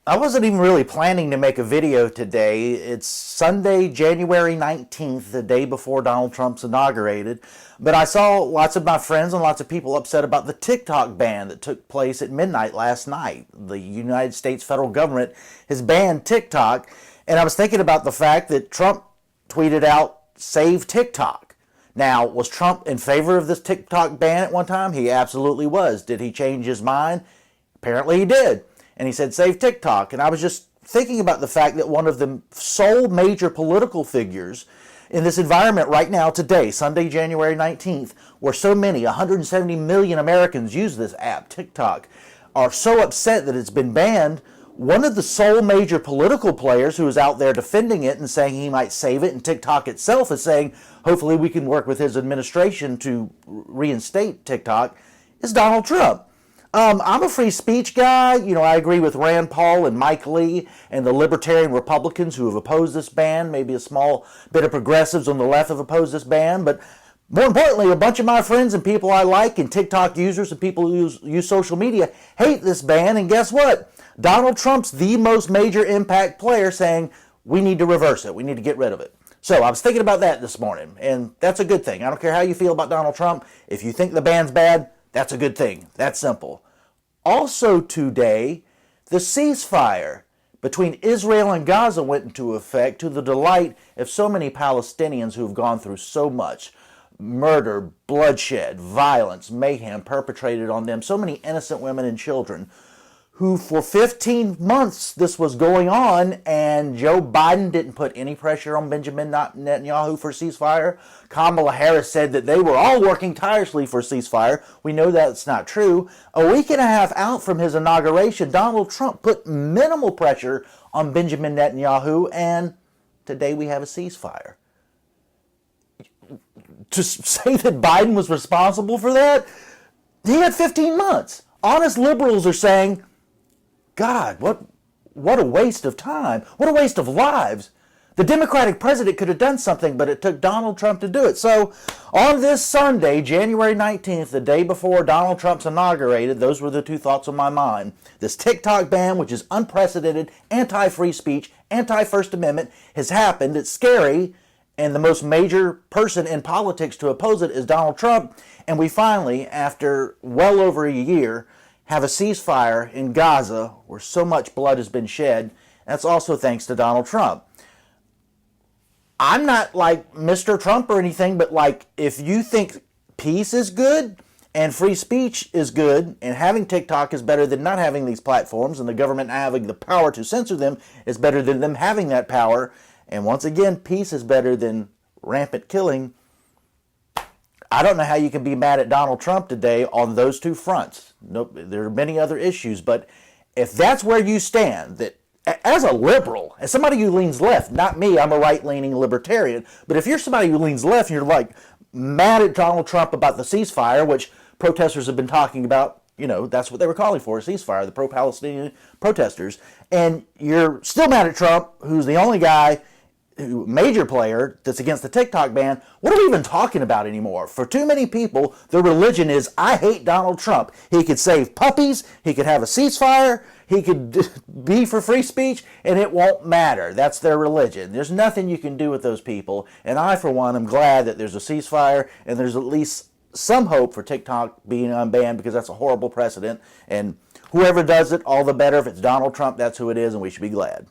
I wasn't even really planning to make a video today. It's Sunday, January 19th, the day before Donald Trump's inaugurated. But I saw lots of my friends and lots of people upset about the TikTok ban that took place at midnight last night. The United States federal government has banned TikTok. And I was thinking about the fact that Trump tweeted out, "Save TikTok." Now, was Trump in favor of this TikTok ban at one time? He absolutely was. Did he change his mind? Apparently he did. And he said, "Save TikTok." And I was just thinking about the fact that one of the sole major political figures in this environment right now, today, Sunday, January 19th, where so many, 170 million Americans use this app, TikTok, are so upset that it's been banned. One of the sole major political players who is out there defending it and saying he might save it, and TikTok itself is saying, hopefully we can work with his administration to reinstate TikTok, is Donald Trump. I'm a free speech guy. You know, I agree with Rand Paul and Mike Lee and the libertarian Republicans who have opposed this ban. Maybe a small bit of progressives on the left have opposed this ban. But more importantly, a bunch of my friends and people I like and TikTok users and people who use social media hate this ban. And guess what? Donald Trump's the most major impact player saying we need to reverse it. We need to get rid of it. So I was thinking about that this morning, and that's a good thing. I don't care how you feel about Donald Trump. If you think the ban's bad, that's a good thing. That's simple. Also today, the ceasefire between Israel and Gaza went into effect to the delight of so many Palestinians who have gone through so much murder, bloodshed, violence, mayhem perpetrated on them. So many innocent women and children who for 15 months this was going on, and Joe Biden didn't put any pressure on Benjamin Netanyahu for a ceasefire. Kamala Harris said that they were all working tirelessly for a ceasefire. We know that's not true. A week and a half out from his inauguration, Donald Trump put minimal pressure on Benjamin Netanyahu, and today we have a ceasefire. To say that Biden was responsible for that, he had 15 months. Honest liberals are saying, God, what a waste of time. What a waste of lives. The Democratic president could have done something, but it took Donald Trump to do it. So on this Sunday, January 19th, the day before Donald Trump's inaugurated, those were the two thoughts on my mind. This TikTok ban, which is unprecedented, anti-free speech, anti-First Amendment, has happened. It's scary. And the most major person in politics to oppose it is Donald Trump. And we finally, after well over a year, have a ceasefire in Gaza where so much blood has been shed. That's also thanks to Donald Trump. I'm not like Mr. Trump or anything, but like if you think peace is good and free speech is good and having TikTok is better than not having these platforms and the government having the power to censor them is better than them having that power, and once again, peace is better than rampant killing, I don't know how you can be mad at Donald Trump today on those two fronts. Nope, there are many other issues, but if that's where you stand, that as a liberal, as somebody who leans left, not me, I'm a right-leaning libertarian, but if you're somebody who leans left and you're like mad at Donald Trump about the ceasefire, which protesters have been talking about, you know, that's what they were calling for, a ceasefire, the pro-Palestinian protesters, and you're still mad at Trump, who's the only guy, major player that's against the TikTok ban, what are we even talking about anymore? For too many people, the religion is, I hate Donald Trump. He could save puppies, he could have a ceasefire, he could be for free speech, and it won't matter. That's their religion. There's nothing you can do with those people, and I, for one, am glad that there's a ceasefire, and there's at least some hope for TikTok being unbanned, because that's a horrible precedent, and whoever does it, all the better. If it's Donald Trump, that's who it is, and we should be glad.